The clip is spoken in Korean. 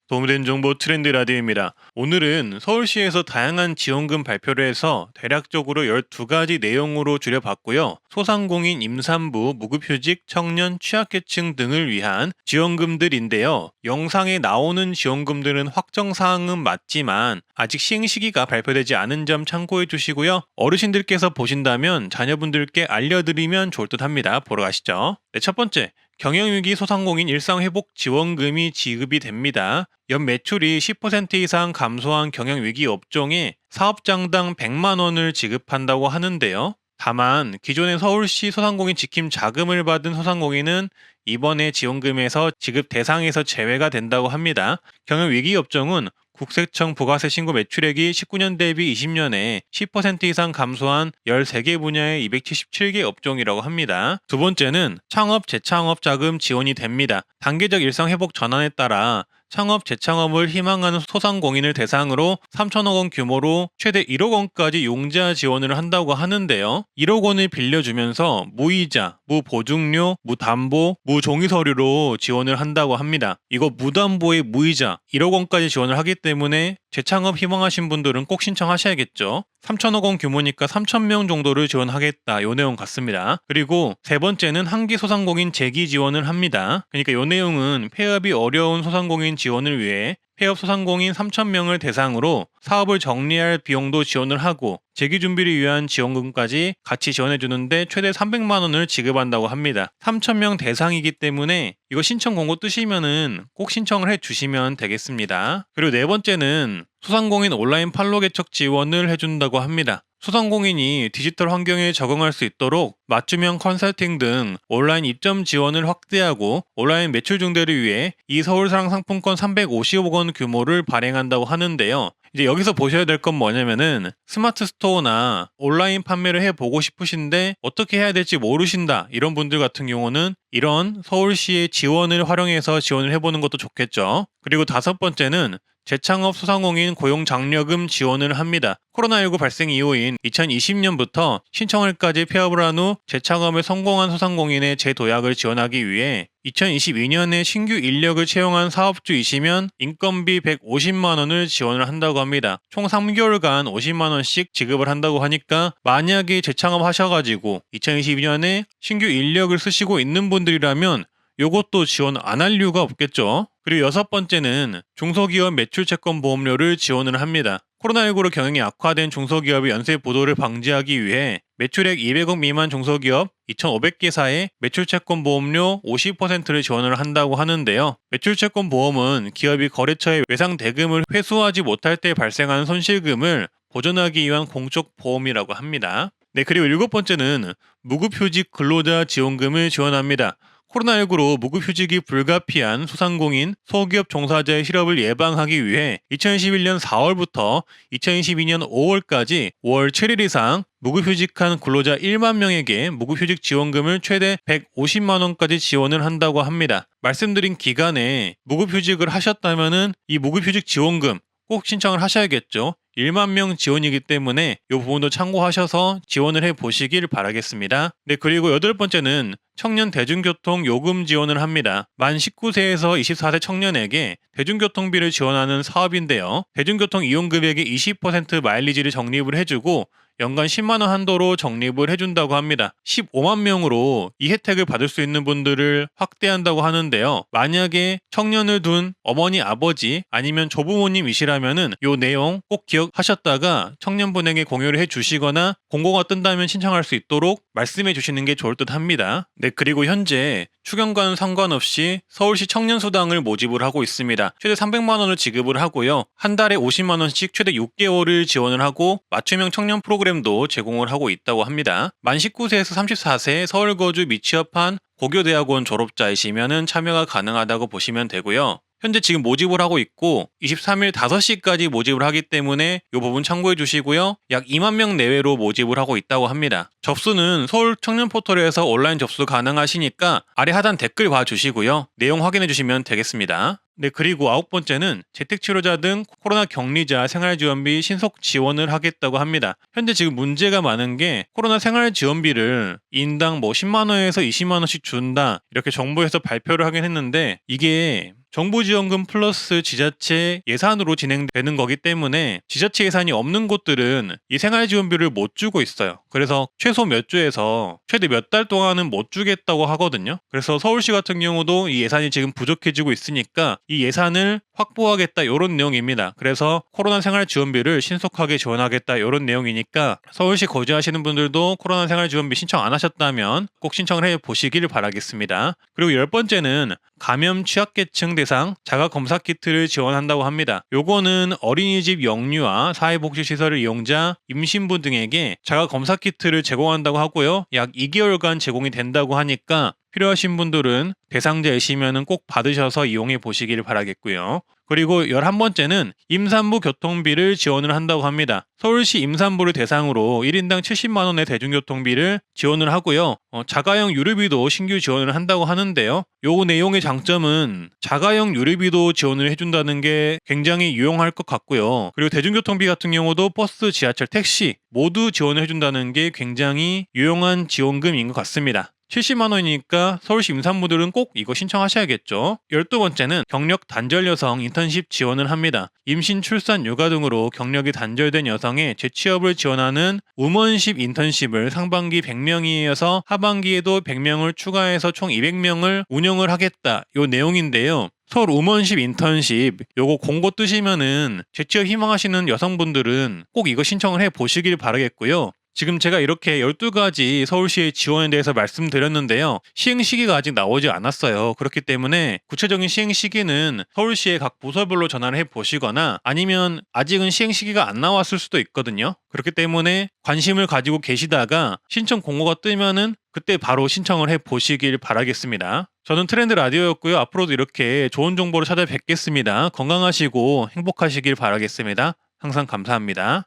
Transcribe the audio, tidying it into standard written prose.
도움된 정보 트렌드 라디오입니다. 오늘은 서울시에서 다양한 지원금 발표를 해서 대략적으로 12가지 내용으로 줄여봤고요. 소상공인, 임산부, 무급휴직, 청년, 취약계층 등을 위한 지원금들인데요. 영상에 나오는 지원금들은 확정사항은 맞지만 아직 시행 시기가 발표되지 않은 점 참고해 주시고요. 어르신들께서 보신다면 자녀분들께 알려드리면 좋을 듯 합니다. 보러 가시죠. 네, 첫 번째. 경영위기 소상공인 일상회복 지원금이 지급이 됩니다. 연 매출이 10% 이상 감소한 경영위기 업종에 사업장당 100만 원을 지급한다고 하는데요. 다만 기존의 서울시 소상공인 지킴 자금을 받은 소상공인은 이번에 지원금에서 지급 대상에서 제외가 된다고 합니다. 경영위기 업종은 국세청 부가세 신고 매출액이 19년 대비 20년에 10% 이상 감소한 13개 분야의 277개 업종이라고 합니다. 두 번째는 창업, 재창업 자금 지원이 됩니다. 단계적 일상 회복 전환에 따라 창업, 재창업을 희망하는 소상공인을 대상으로 3천억 원 규모로 최대 1억 원까지 용자 지원을 한다고 하는데요. 1억 원을 빌려주면서 무이자, 무보증료, 무담보, 무종이서류로 지원을 한다고 합니다. 이거 무담보의 무이자 1억 원까지 지원을 하기 때문에 재창업 희망하신 분들은 꼭 신청하셔야겠죠. 3천억 원 규모니까 3,000명 정도를 지원하겠다. 요 내용 같습니다. 그리고 세 번째는 한기 소상공인 재기 지원을 합니다. 그러니까 요 내용은 폐업이 어려운 소상공인 지원을 위해 폐업 소상공인 3,000명을 대상으로 사업을 정리할 비용도 지원을 하고 재기 준비를 위한 지원금까지 같이 지원해주는데 최대 300만 원을 지급한다고 합니다. 3,000명 대상이기 때문에 이거 신청 공고 뜨시면은 꼭 신청을 해주시면 되겠습니다. 그리고 네 번째는 소상공인 온라인 판로 개척 지원을 해준다고 합니다. 소상공인이 디지털 환경에 적응할 수 있도록 맞춤형 컨설팅 등 온라인 입점 지원을 확대하고 온라인 매출 증대를 위해 이 서울사랑 상품권 350억 원 규모를 발행한다고 하는데요. 이제 여기서 보셔야 될 건 뭐냐면은 스마트 스토어나 온라인 판매를 해보고 싶으신데 어떻게 해야 될지 모르신다 이런 분들 같은 경우는 이런 서울시의 지원을 활용해서 지원을 해보는 것도 좋겠죠. 그리고 다섯 번째는 재창업 소상공인 고용장려금 지원을 합니다. 코로나19 발생 이후인 2020년부터 신청을까지 폐업을 한 후 재창업에 성공한 소상공인의 재도약을 지원하기 위해 2022년에 신규 인력을 채용한 사업주이시면 인건비 150만 원을 지원을 한다고 합니다. 총 3개월간 50만 원씩 지급을 한다고 하니까 만약에 재창업 하셔가지고 2022년에 신규 인력을 쓰시고 있는 분들이라면 요것도 지원 안 할 이유가 없겠죠. 그리고 여섯 번째는 중소기업 매출채권 보험료를 지원을 합니다. 코로나19로 경영이 악화된 중소기업의 연쇄 부도를 방지하기 위해 매출액 200억 미만 중소기업 2,500개사에 매출채권 보험료 50%를 지원을 한다고 하는데요. 매출채권 보험은 기업이 거래처의 외상 대금을 회수하지 못할 때 발생하는 손실금을 보전하기 위한 공적 보험이라고 합니다. 네, 그리고 일곱 번째는 무급휴직 근로자 지원금을 지원합니다. 코로나19로 무급휴직이 불가피한 소상공인, 소기업 종사자의 실업을 예방하기 위해 2021년 4월부터 2022년 5월까지 5월 7일 이상 무급휴직한 근로자 1만 명에게 무급휴직 지원금을 최대 150만 원까지 지원을 한다고 합니다. 말씀드린 기간에 무급휴직을 하셨다면은 이 무급휴직 지원금 꼭 신청을 하셔야겠죠. 1만 명 지원이기 때문에 이 부분도 참고하셔서 지원을 해보시길 바라겠습니다. 네, 그리고 여덟 번째는 청년 대중교통 요금 지원을 합니다. 만 19세에서 24세 청년에게 대중교통비를 지원하는 사업인데요. 대중교통 이용금액의 20% 마일리지를 적립을 해주고 연간 10만 원 한도로 적립을 해준다고 합니다. 15만 명으로 이 혜택을 받을 수 있는 분들을 확대한다고 하는데요. 만약에 청년을 둔 어머니, 아버지 아니면 조부모님이시라면은 이 내용 꼭 기억하셨다가 청년분에게 공유를 해주시거나 공고가 뜬다면 신청할 수 있도록 말씀해 주시는 게 좋을 듯 합니다. 네, 그리고 현재 추경과는 상관없이 서울시 청년수당을 모집을 하고 있습니다. 최대 300만 원을 지급을 하고요. 한 달에 50만 원씩 최대 6개월을 지원을 하고 맞춤형 청년 프로그램도 제공을 하고 있다고 합니다. 만 19세에서 34세 서울 거주 미취업한 고교대학원 졸업자이시면 참여가 가능하다고 보시면 되고요. 현재 지금 모집을 하고 있고 23일 5시까지 모집을 하기 때문에 이 부분 참고해 주시고요. 약 2만 명 내외로 모집을 하고 있다고 합니다. 접수는 서울 청년 포털에서 온라인 접수 가능하시니까 아래 하단 댓글 봐주시고요. 내용 확인해 주시면 되겠습니다. 네, 그리고 아홉 번째는 재택치료자 등 코로나 격리자 생활지원비 신속 지원을 하겠다고 합니다. 현재 지금 문제가 많은 게 코로나 생활지원비를 인당 10만 원에서 20만 원씩 준다 이렇게 정부에서 발표를 하긴 했는데 이게 정부 지원금 플러스 지자체 예산으로 진행되는 거기 때문에 지자체 예산이 없는 곳들은 이 생활지원비를 못 주고 있어요. 그래서 최소 몇 주에서 최대 몇 달 동안은 못 주겠다고 하거든요. 그래서 서울시 같은 경우도 이 예산이 지금 부족해지고 있으니까 이 예산을 확보하겠다 이런 내용입니다. 그래서 코로나 생활지원비를 신속하게 지원하겠다 이런 내용이니까 서울시 거주하시는 분들도 코로나 생활지원비 신청 안 하셨다면 꼭 신청을 해보시길 바라겠습니다. 그리고 10번째는 감염 취약계층 대상 자가검사 키트를 지원한다고 합니다. 요거는 어린이집 영유아, 사회복지시설 이용자, 임신부 등에게 자가검사 키트를 제공한다고 하고요. 약 2개월간 제공이 된다고 하니까 필요하신 분들은 대상자이시면 꼭 받으셔서 이용해 보시길 바라겠고요. 그리고 11번째는 임산부 교통비를 지원을 한다고 합니다. 서울시 임산부를 대상으로 1인당 70만 원의 대중교통비를 지원을 하고요. 자가용 유류비도 신규 지원을 한다고 하는데요. 요 내용의 장점은 자가용 유류비도 지원을 해준다는 게 굉장히 유용할 것 같고요. 그리고 대중교통비 같은 경우도 버스, 지하철, 택시 모두 지원을 해준다는 게 굉장히 유용한 지원금인 것 같습니다. 70만 원이니까 서울시 임산부들은 꼭 이거 신청하셔야겠죠. 12번째는 경력 단절 여성 인턴십 지원을 합니다. 임신, 출산, 육아 등으로 경력이 단절된 여성의 재취업을 지원하는 우먼십 인턴십을 상반기 100명이어서 하반기에도 100명을 추가해서 총 200명을 운영을 하겠다. 요 내용인데요. 서울 우먼십 인턴십 요거 공고 뜨시면은 재취업 희망하시는 여성분들은 꼭 이거 신청을 해 보시길 바라겠고요. 지금 제가 이렇게 12가지 서울시의 지원에 대해서 말씀드렸는데요. 시행 시기가 아직 나오지 않았어요. 그렇기 때문에 구체적인 시행 시기는 서울시의 각 부서별로 전화를 해보시거나 아니면 아직은 시행 시기가 안 나왔을 수도 있거든요. 그렇기 때문에 관심을 가지고 계시다가 신청 공고가 뜨면은 그때 바로 신청을 해보시길 바라겠습니다. 저는 트렌드 라디오였고요. 앞으로도 이렇게 좋은 정보를 찾아뵙겠습니다. 건강하시고 행복하시길 바라겠습니다. 항상 감사합니다.